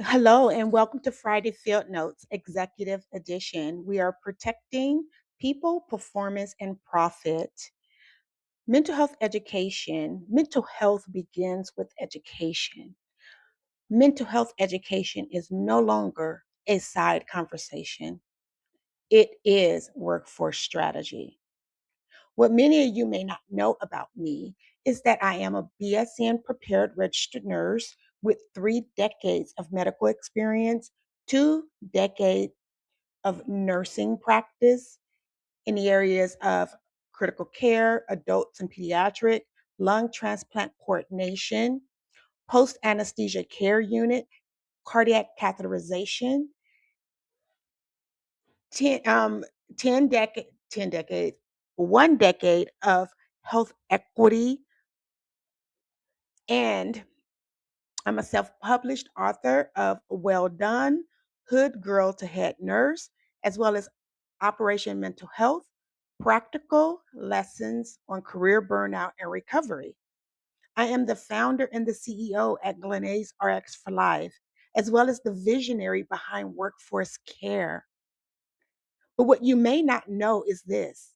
Hello, and welcome to Friday Field Notes Executive Edition. We are protecting people, performance, and profit. Mental health education. Mental health begins with education. Mental health education is no longer a side conversation, it is workforce strategy. What many of you may not know about me is that I am a BSN prepared registered nurse with 3 decades of medical experience, 2 decades of nursing practice in the areas of critical care, adults and pediatric, lung transplant coordination, post anesthesia care unit, cardiac catheterization, 10, um, 10 decades, 1 decade of health equity, and I'm a self published author of Well Done, Hood Girl to Head Nurse, as well as Operation Mental Health, Practical Lessons on Career Burnout and Recovery. I am the founder and the CEO at Glennae's RX for Life, as well as the visionary behind workforce care. But what you may not know is this: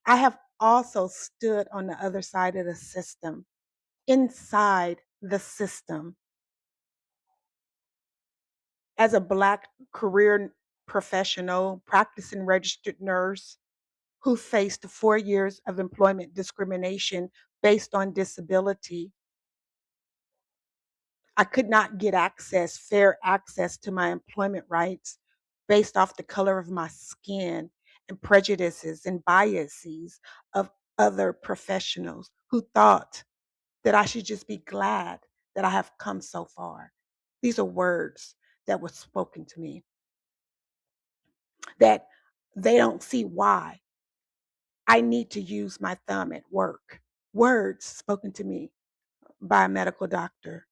I have also stood on the other side of the system, inside the system, as a Black career professional, practicing registered nurse who faced 4 years of employment discrimination based on disability. I could not get access, fair access to my employment rights based off the color of my skin and prejudices and biases of other professionals who thought that I should just be glad that I have come so far. These are words that were spoken to me, that they don't see why I need to use my thumb at work. Words spoken to me by a medical doctor.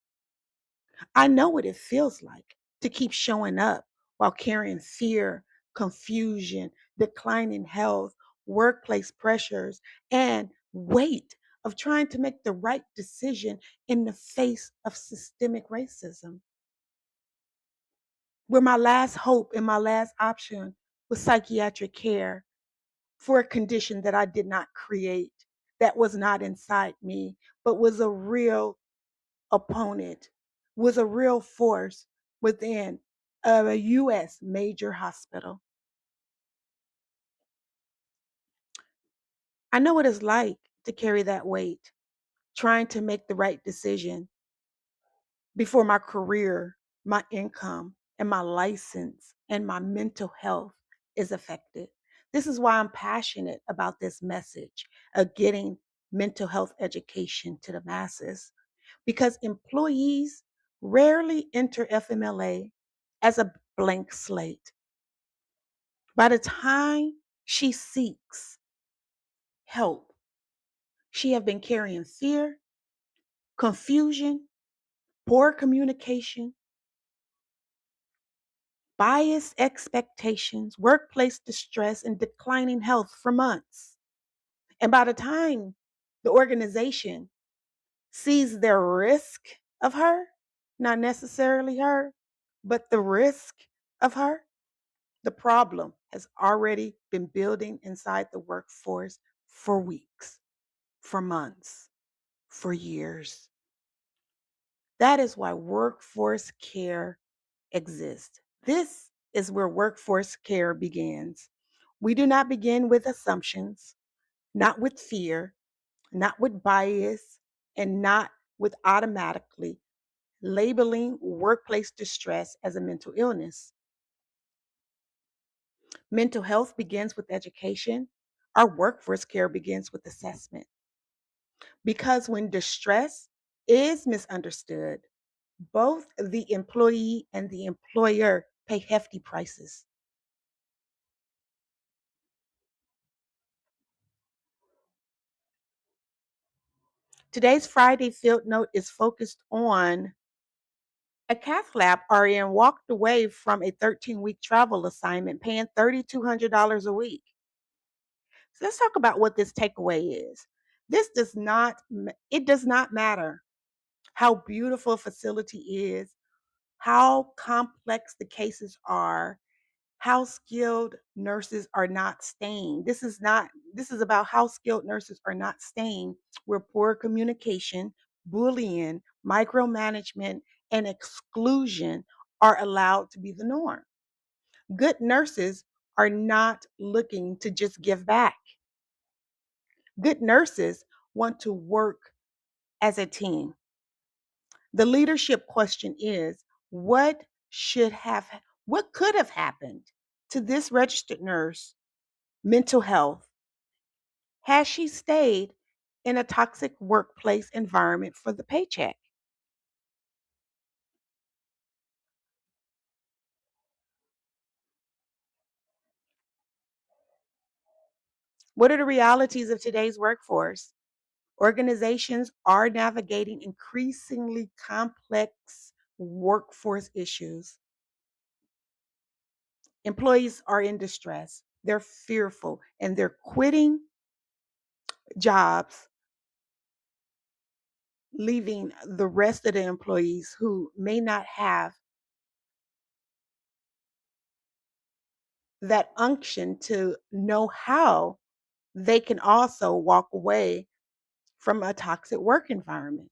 I know what it feels like to keep showing up while carrying fear, confusion, declining health, workplace pressures, and weight of trying to make the right decision in the face of systemic racism. Where my last hope and my last option was psychiatric care for a condition that I did not create, that was not inside me, but was a real opponent, was a real force within a US major hospital. I know what it's like to carry that weight, trying to make the right decision before my career, my income, and my license and my mental health is affected. This is why I'm passionate about this message of getting mental health education to the masses, because employees rarely enter FMLA as a blank slate. By the time she seeks help, she have been carrying fear, confusion, poor communication, biased expectations, workplace distress, and declining health for months. And by the time the organization sees their risk of her, not necessarily her, but the risk of her, the problem has already been building inside the workforce for weeks, for months, for years. That is why workforce care exists. This is where workforce care begins. We do not begin with assumptions, not with fear, not with bias, and not with automatically labeling workplace distress as a mental illness. Mental health begins with education. Our workforce care begins with assessment. Because when distress is misunderstood, both the employee and the employer pay hefty prices. Today's Friday field note is focused on a Cath Lab RN walked away from a 13-week travel assignment paying $3,200 a week. So let's talk about what this takeaway is. It does not matter how beautiful a facility is, how complex the cases are, how skilled nurses are not staying. This is about how skilled nurses are not staying where poor communication, bullying, micromanagement, and exclusion are allowed to be the norm. Good nurses are not looking to just give back. Good nurses want to work as a team. The leadership question is should have what could have happened to this registered nurse mental health had she stayed in a toxic workplace environment for the paycheck? What are the realities of today's workforce? Organizations are navigating increasingly complex workforce issues. Employees are in distress, they're fearful, and they're quitting jobs, leaving the rest of the employees who may not have that unction to know how they can also walk away from a toxic work environment.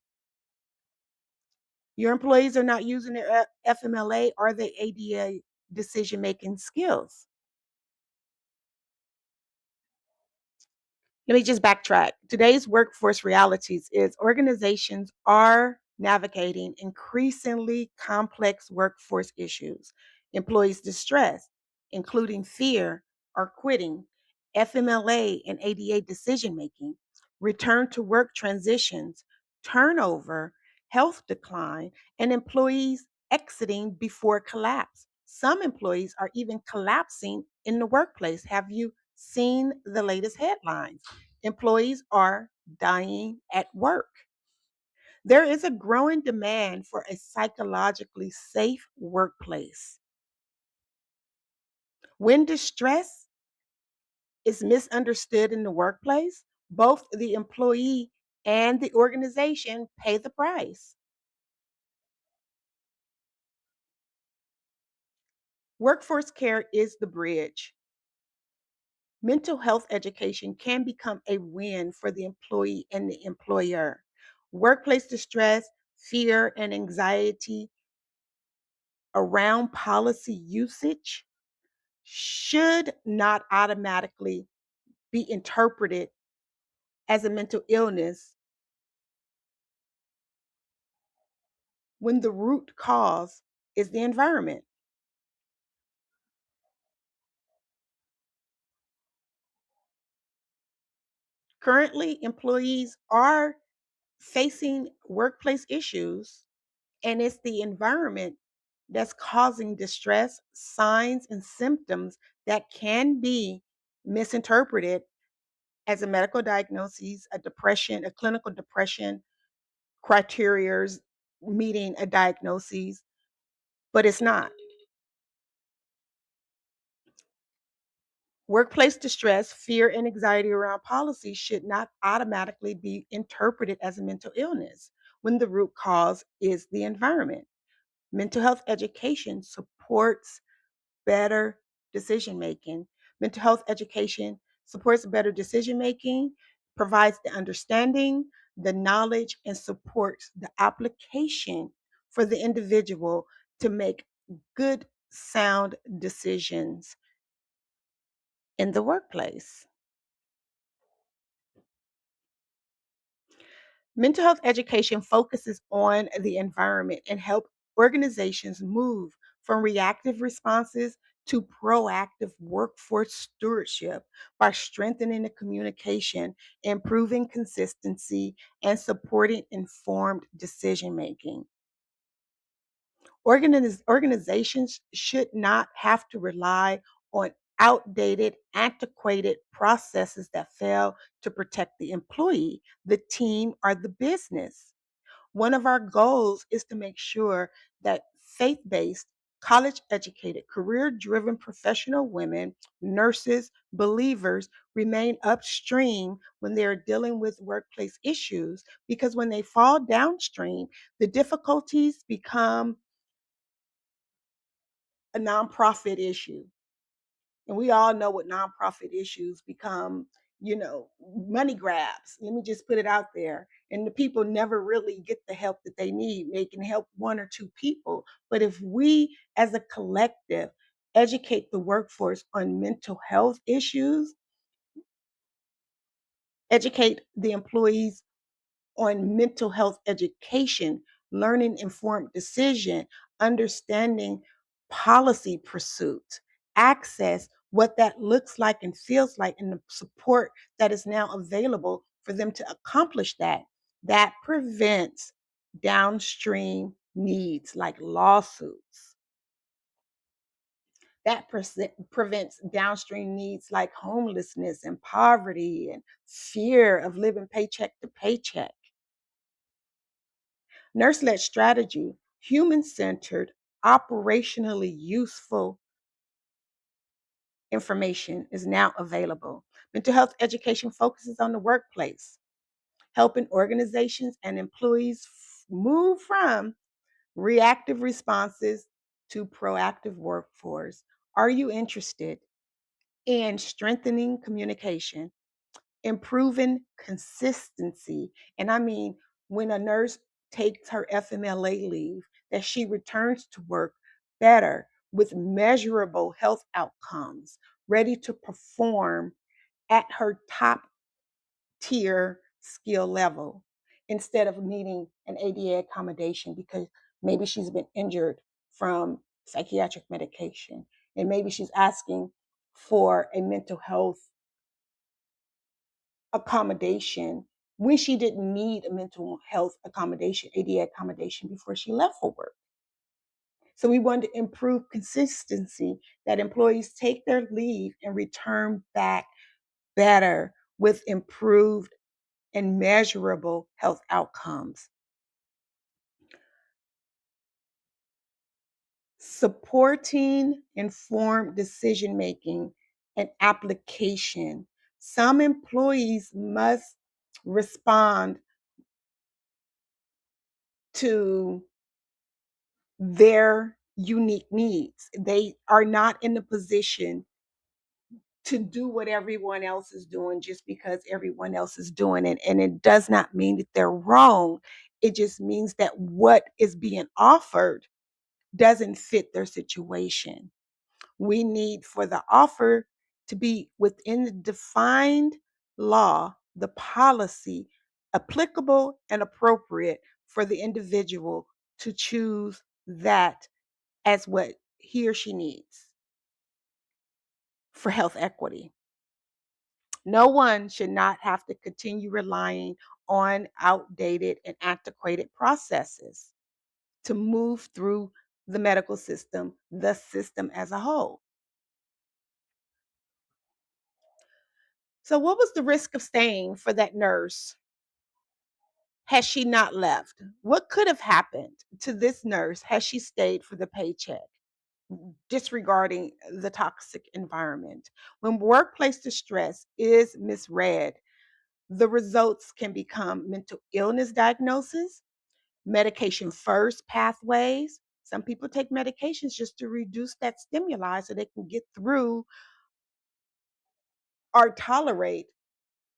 Your employees are not using their FMLA or the ADA decision making skills. Let me just backtrack. Today's workforce realities is organizations are navigating increasingly complex workforce issues, employees' distress, including fear or quitting, FMLA and ADA decision making, return to work transitions, turnover, health decline, and employees exiting before collapse. Some employees are even collapsing in the workplace. Have you seen the latest headlines? Employees are dying at work. There is a growing demand for a psychologically safe workplace. When distress is misunderstood in the workplace, both the employee and the organization pay the price. Workforce care is the bridge. Mental health education can become a win for the employee and the employer. Workplace distress, fear, and anxiety around policy usage should not automatically be interpreted as a mental illness when the root cause is the environment. Currently, employees are facing workplace issues, and it's the environment that's causing distress, signs, and symptoms that can be misinterpreted as a medical diagnosis, a depression, a clinical depression, criterias meeting a diagnosis, but it's not. Workplace distress, fear, and anxiety around policy should not automatically be interpreted as a mental illness when the root cause is the environment. Mental health education supports better decision making. Mental health education supports better decision making, provides the understanding, the knowledge, and supports the application for the individual to make good, sound decisions in the workplace. Mental health education focuses on the environment and help organizations move from reactive responses to proactive workforce stewardship by strengthening the communication, improving consistency, and supporting informed decision making. Organizations should not have to rely on outdated, antiquated processes that fail to protect the employee, the team, or the business. One of our goals is to make sure that faith based, college educated, career driven professional women, nurses, believers remain upstream when they're dealing with workplace issues, because when they fall downstream, the difficulties become a nonprofit issue. And we all know what nonprofit issues become, money grabs. Let me just put it out there. And the people never really get the help that they need. They can help one or two people. But if we as a collective educate the workforce on mental health issues, educate the employees on mental health education, learning informed decision, understanding policy pursuit, access, what that looks like and feels like, and the support that is now available for them to accomplish that. That prevents downstream needs like lawsuits. That prevents downstream needs like homelessness and poverty and fear of living paycheck to paycheck. Nurse led strategy, human centered, operationally useful information is now available. Mental health education focuses on the workplace, helping organizations and employees move from reactive responses to proactive workforce. Are you interested in strengthening communication, improving consistency? And I mean, when a nurse takes her FMLA leave, that she returns to work better with measurable health outcomes, ready to perform at her top tier skill level instead of needing an ADA accommodation because maybe she's been injured from psychiatric medication and maybe she's asking for a mental health accommodation when she didn't need a mental health accommodation, ADA accommodation before she left for work. So we wanted to improve consistency that employees take their leave and return back better with improved and measurable health outcomes. Supporting informed decision making and application. Some employees must respond to their unique needs. They are not in the position to do what everyone else is doing just because everyone else is doing it. And it does not mean that they're wrong. It just means that what is being offered doesn't fit their situation. We need for the offer to be within the defined law, the policy applicable and appropriate for the individual to choose that as what he or she needs for health equity. No one should not have to continue relying on outdated and antiquated processes to move through the medical system, the system as a whole. So, what was the risk of staying for that nurse had she not left? What could have happened to this nurse had she stayed for the paycheck? Disregarding the toxic environment. When workplace distress is misread, the results can become mental illness diagnosis, medication first pathways. Some people take medications just to reduce that stimuli so they can get through or tolerate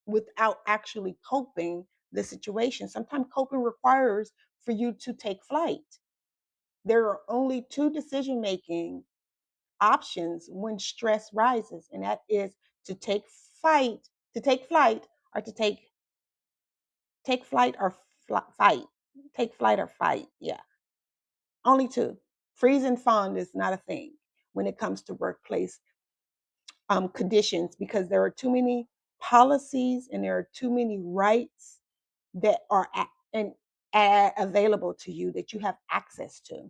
without actually coping the situation. Sometimes coping requires for you to take flight. There are only two decision making options when stress rises, and that is to take flight, or to take flight or fight. Take flight or fight. Yeah, only two. Freeze and fawn is not a thing when it comes to workplace conditions because there are too many policies and there are too many rights that are available to you that you have access to.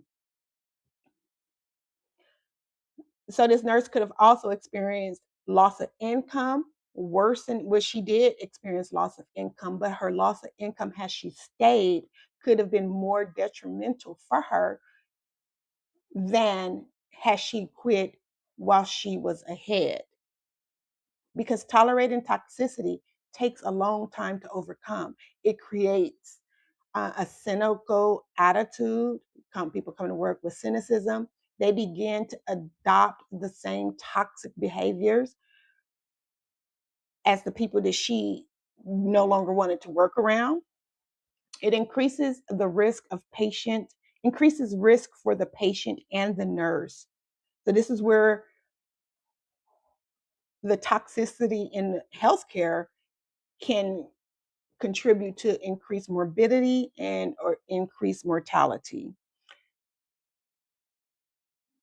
So this nurse could have also experienced loss of income, worsened what she did experience loss of income, but her loss of income had she stayed could have been more detrimental for her than had she quit while she was ahead. Because tolerating toxicity takes a long time to overcome. It creates a cynical attitude. People come to work with cynicism. They begin to adopt the same toxic behaviors as the people that she no longer wanted to work around. It increases risk for the patient and the nurse. So this is where the toxicity in healthcare can contribute to increased morbidity and or increased mortality.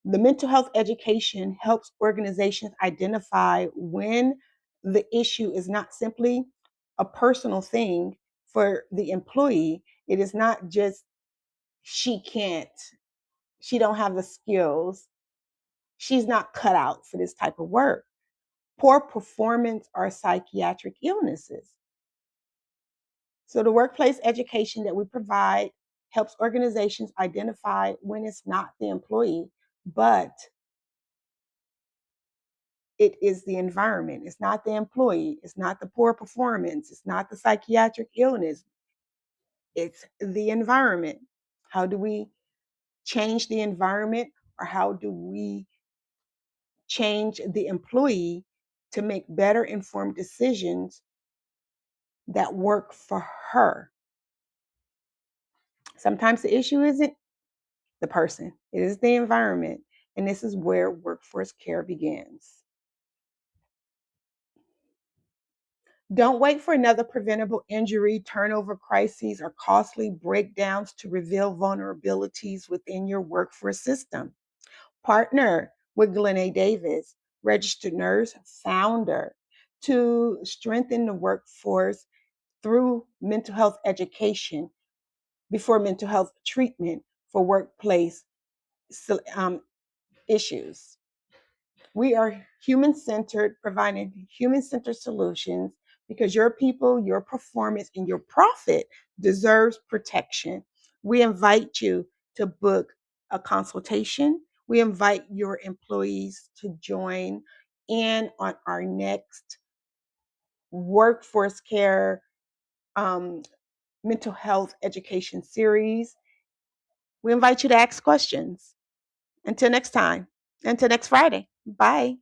The mental health education helps organizations identify when the issue is not simply a personal thing for the employee. It is not just she can't, she don't have the skills, she's not cut out for this type of work. Poor performance are psychiatric illnesses. So the workplace education that we provide helps organizations identify when it's not the employee, but it is the environment. It's not the employee. It's not the poor performance. It's not the psychiatric illness. It's the environment. How do we change the environment, or how do we change the employee to make better informed decisions that work for her? Sometimes the issue isn't the person, it is the environment. And this is where workforce care begins. Don't wait for another preventable injury, turnover crises, or costly breakdowns to reveal vulnerabilities within your workforce system. Partner with Glennae Davis, registered nurse, founder, to strengthen the workforce through mental health education before mental health treatment for workplace issues. We are human centered, providing human centered solutions because your people, your performance, and your profit deserves protection. We invite you to book a consultation. We invite your employees to join in on our next workforce care um, mental health education series. We invite you to ask questions. Until next time, until next Friday. Bye.